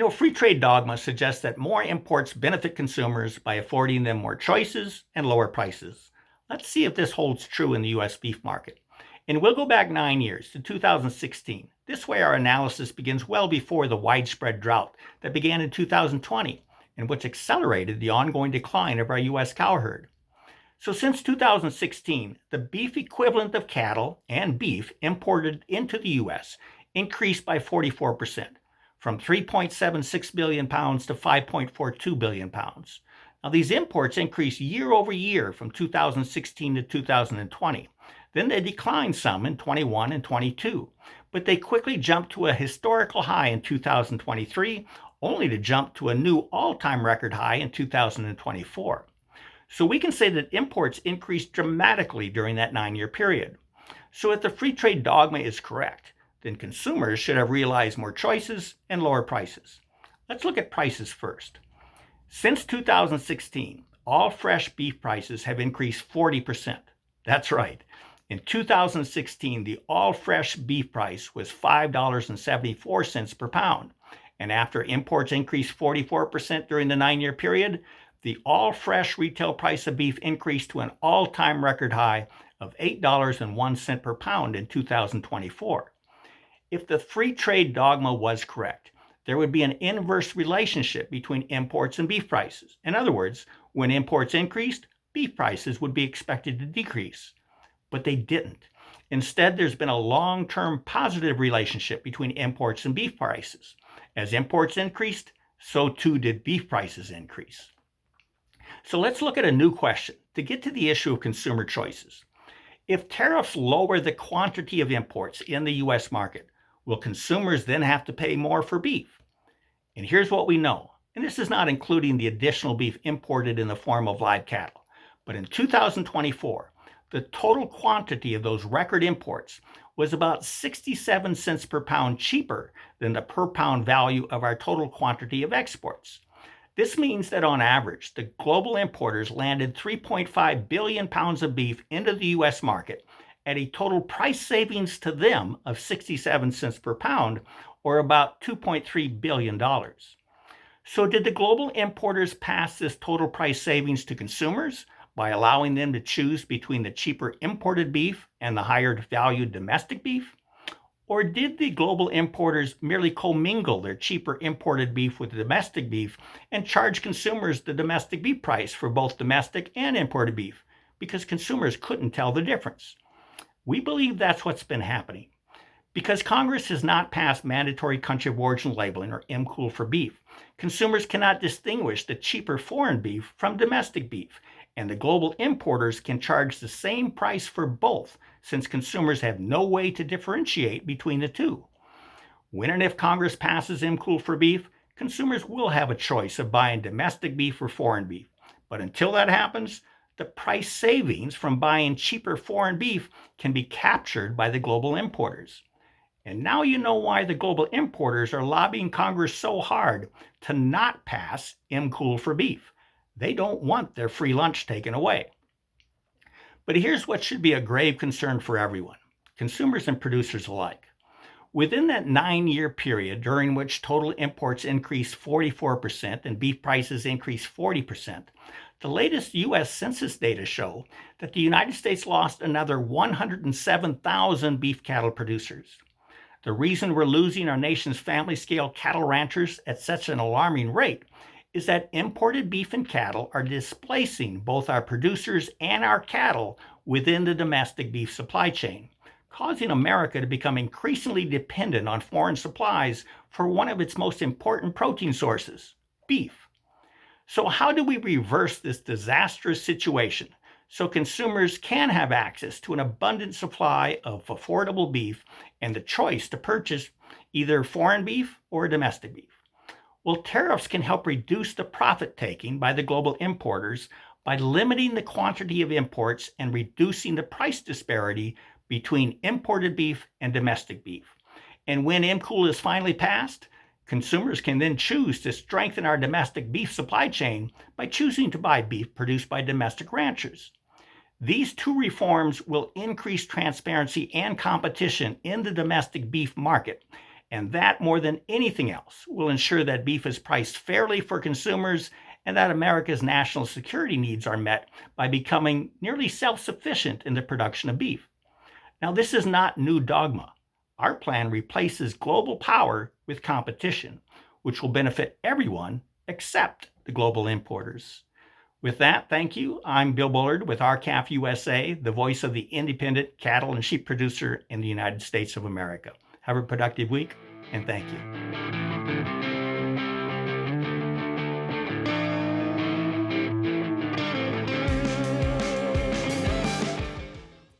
Free trade dogma suggests that more imports benefit consumers by affording them more choices and lower prices. Let's see if this holds true in the U.S. beef market. And we'll go back 9 years to 2016. This way, our analysis begins well before the widespread drought that began in 2020 and which accelerated the ongoing decline of our U.S. cow herd. So since 2016, the beef equivalent of cattle and beef imported into the U.S. increased by 44%, from 3.76 billion pounds to 5.42 billion pounds. Now, these imports increased year over year from 2016 to 2020. Then they declined some in 21 and 22, but they quickly jumped to a historical high in 2023, only to jump to a new all-time record high in 2024. So we can say that imports increased dramatically during that 9-year period. So if the free trade dogma is correct, then consumers should have realized more choices and lower prices. Let's look at prices first. Since 2016, all fresh beef prices have increased 40%. That's right. In 2016, the all-fresh beef price was $5.74 per pound. And after imports increased 44% during the 9-year period, the all-fresh retail price of beef increased to an all-time record high of $8.01 per pound in 2024. If the free trade dogma was correct, there would be an inverse relationship between imports and beef prices. In other words, when imports increased, beef prices would be expected to decrease. But they didn't. Instead, there's been a long-term positive relationship between imports and beef prices. As imports increased, so too did beef prices increase. So let's look at a new question to get to the issue of consumer choices. If tariffs lower the quantity of imports in the U.S. market, will consumers then have to pay more for beef? And here's what we know, and this is not including the additional beef imported in the form of live cattle, but in 2024, the total quantity of those record imports was about 67 cents per pound cheaper than the per pound value of our total quantity of exports. This means that on average, the global importers landed 3.5 billion pounds of beef into the U.S. market at a total price savings to them of 67 cents per pound, or about $2.3 billion. So did the global importers pass this total price savings to consumers by allowing them to choose between the cheaper imported beef and the higher valued domestic beef? Or did the global importers merely commingle their cheaper imported beef with the domestic beef and charge consumers the domestic beef price for both domestic and imported beef because consumers couldn't tell the difference? We believe that's what's been happening. Because Congress has not passed mandatory country of origin labeling, or MCOOL, for beef, consumers cannot distinguish the cheaper foreign beef from domestic beef, and the global importers can charge the same price for both, since consumers have no way to differentiate between the two. When and if Congress passes MCOOL for beef, consumers will have a choice of buying domestic beef or foreign beef. But until that happens, the price savings from buying cheaper foreign beef can be captured by the global importers. And now you know why the global importers are lobbying Congress so hard to not pass MCOOL for beef. They don't want their free lunch taken away. But here's what should be a grave concern for everyone, consumers and producers alike. Within that 9-year period during which total imports increased 44% and beef prices increased 40%, the latest U.S. Census data show that the United States lost another 107,000 beef cattle producers. The reason we're losing our nation's family-scale cattle ranchers at such an alarming rate is that imported beef and cattle are displacing both our producers and our cattle within the domestic beef supply chain, causing America to become increasingly dependent on foreign supplies for one of its most important protein sources, beef. So how do we reverse this disastrous situation so consumers can have access to an abundant supply of affordable beef and the choice to purchase either foreign beef or domestic beef? Well, tariffs can help reduce the profit taking by the global importers by limiting the quantity of imports and reducing the price disparity between imported beef and domestic beef. And when MCOOL is finally passed, consumers can then choose to strengthen our domestic beef supply chain by choosing to buy beef produced by domestic ranchers. These two reforms will increase transparency and competition in the domestic beef market And that, more than anything else, will ensure that beef is priced fairly for consumers and that America's national security needs are met by becoming nearly self-sufficient in the production of beef. Now, this is not new dogma. Our plan replaces global power with competition, which will benefit everyone except the global importers. With that, thank you. I'm Bill Bullard with RCAF USA, the voice of the independent cattle and sheep producer in the United States of America. Have a productive week, and thank you.